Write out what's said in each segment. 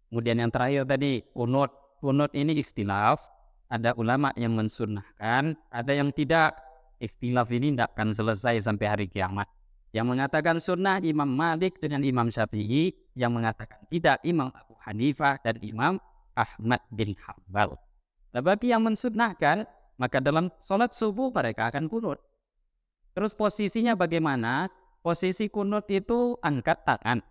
Kemudian yang terakhir tadi kunut. Kunut ini ikhtilaf, ada ulama yang mensunnahkan, ada yang tidak. Ikhtilaf ini tidak akan selesai sampai hari kiamat. Yang mengatakan sunnah Imam Malik dengan Imam Syafi'i, yang mengatakan tidak Imam Abu Hanifah dan Imam Ahmad bin Hanbal. Nah, bagi yang mensunnahkan, maka dalam sholat subuh mereka akan kunut. Terus posisinya bagaimana? Posisi kunut itu angkat tangan.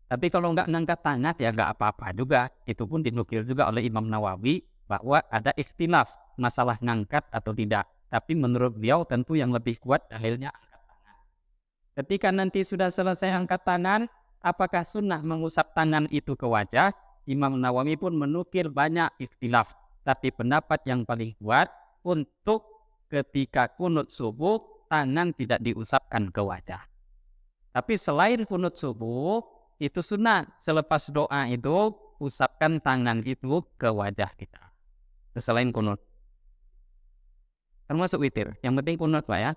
Tapi kalau nggak ngangkat tangan ya nggak apa-apa juga. Itu pun dinukil juga oleh Imam Nawawi bahwa ada ikhtilaf masalah ngangkat atau tidak. Tapi menurut beliau tentu yang lebih kuat dalilnya angkat tangan. Ketika nanti sudah selesai angkat tangan, apakah sunnah mengusap tangan itu ke wajah? Imam Nawawi pun menukil banyak ikhtilaf. Tapi pendapat yang paling kuat untuk ketika kunut subuh, tangan tidak diusapkan ke wajah. Tapi selain kunut subuh, itu sunnah. Selepas doa itu, usapkan tangan itu ke wajah kita. Selain kunut. Termasuk witir. Yang penting kunut Pak ya.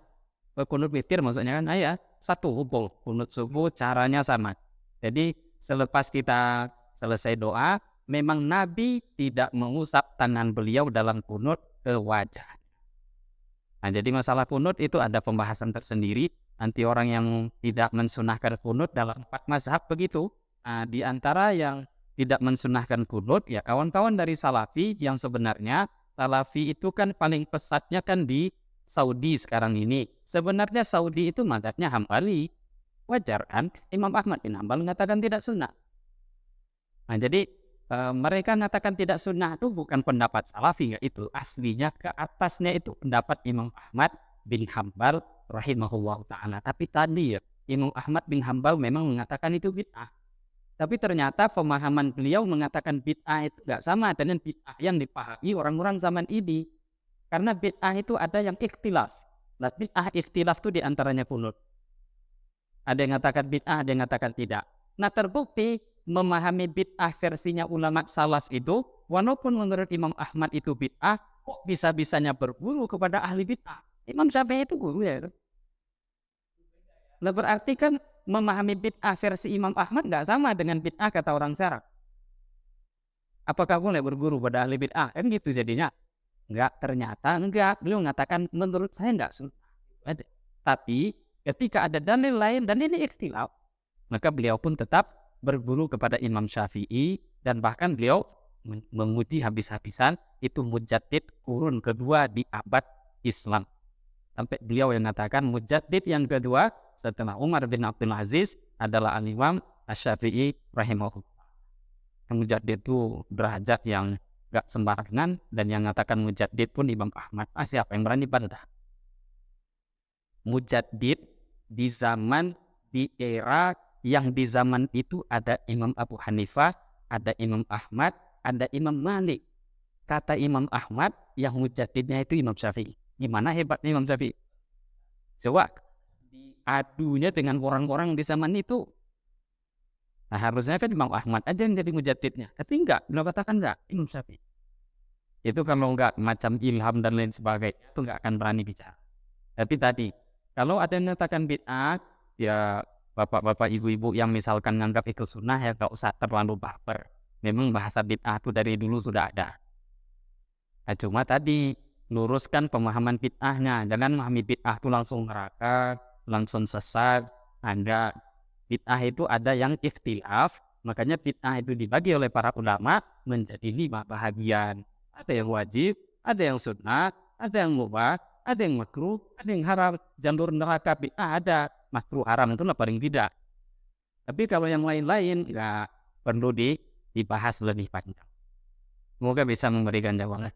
Kunut witir maksudnya kan, ya satu hubung. Kunut subuh caranya sama. Jadi selepas kita selesai doa, memang Nabi tidak mengusap tangan beliau dalam kunut ke wajah. Nah, jadi masalah kunut itu ada pembahasan tersendiri. Nanti orang yang tidak mensunahkan kunut dalam 4 mazhab begitu. Nah, di antara yang tidak mensunahkan kunut, ya kawan-kawan dari Salafi yang sebenarnya Salafi itu kan paling pesatnya kan di Saudi sekarang ini. Sebenarnya Saudi itu mazhabnya Hambali. Wajar kan? Imam Ahmad bin Hanbal mengatakan tidak sunnah. Nah, jadi mereka mengatakan tidak sunnah itu bukan pendapat Salafi, ya itu aslinya ke atasnya itu pendapat Imam Ahmad bin Hanbal rahimahullah ta'ala. Tapi tadi ya Imam Ahmad bin Hanbal memang mengatakan itu bid'ah. Tapi ternyata pemahaman beliau mengatakan bid'ah itu nggak sama dengan bid'ah yang dipahami orang-orang zaman ini. Karena bid'ah itu ada yang ikhtilaf. Nah, bid'ah ikhtilaf itu diantaranya kunut. Ada yang mengatakan bid'ah, ada yang mengatakan tidak. Nah, terbukti memahami bid'ah versinya ulama salaf itu, walaupun menurut Imam Ahmad itu bid'ah, kok bisa-bisanya berguru kepada ahli bid'ah? Imam Syafi'i itu guru ya. Nah, berarti kan memahami bid'ah versi Imam Ahmad nggak sama dengan bid'ah kata orang Arab. Apakah boleh berguru pada ahli bid'ah? Kan gitu jadinya. Enggak, ternyata enggak. Beliau mengatakan menurut saya enggak sunnah. Tapi ketika ada dalil lain dan ini ikhtilaf, maka beliau pun tetap berguru kepada Imam Syafi'i dan bahkan beliau memuji habis-habisan itu mujaddid kurun kedua di abad Islam. Sampai beliau yang mengatakan mujaddid yang kedua setelah Umar bin Abdul Aziz adalah Al-Imam Asy-Syafi'i rahimahullah. Mujaddid itu derajat yang gak sembarangan, dan yang mengatakan mujaddid pun Imam Ahmad. Siapa yang berani bantah? Mujaddid di zaman, di era yang di zaman itu ada Imam Abu Hanifah, ada Imam Ahmad, ada Imam Malik. Kata Imam Ahmad, yang mujaddidnya itu Imam Syafi'i. Gimana hebatnya Imam Syafi'i? Coba diadunya dengan orang-orang di zaman itu. Nah, harusnya kan Imam Ahmad aja yang jadi mujaddidnya. Tapi enggak, beliau katakan enggak, Imam Syafi'i. Itu kalau enggak macam ilham dan lain sebagainya, itu enggak akan berani bicara. Tapi tadi, kalau ada yang mengatakan bid'ah, ya bapak-bapak, ibu-ibu yang misalkan nganggap itu sunnah, ya gak usah terlalu baper. Memang bahasa bid'ah itu dari dulu sudah ada. Nah, cuma tadi luruskan pemahaman bid'ahnya. Jangan memahami bid'ah itu langsung neraka, langsung sesat. Ada bid'ah itu ada yang ikhtilaf. Makanya bid'ah itu dibagi oleh para ulama menjadi 5 bahagian. Ada yang wajib, ada yang sunnah, ada yang mubah, ada yang makruh, ada yang haram. Jalur neraka bid'ah ada. Makruh haram itu paling tidak. Tapi kalau yang lain-lain ya perlu dibahas lebih panjang. Semoga bisa memberikan jawaban.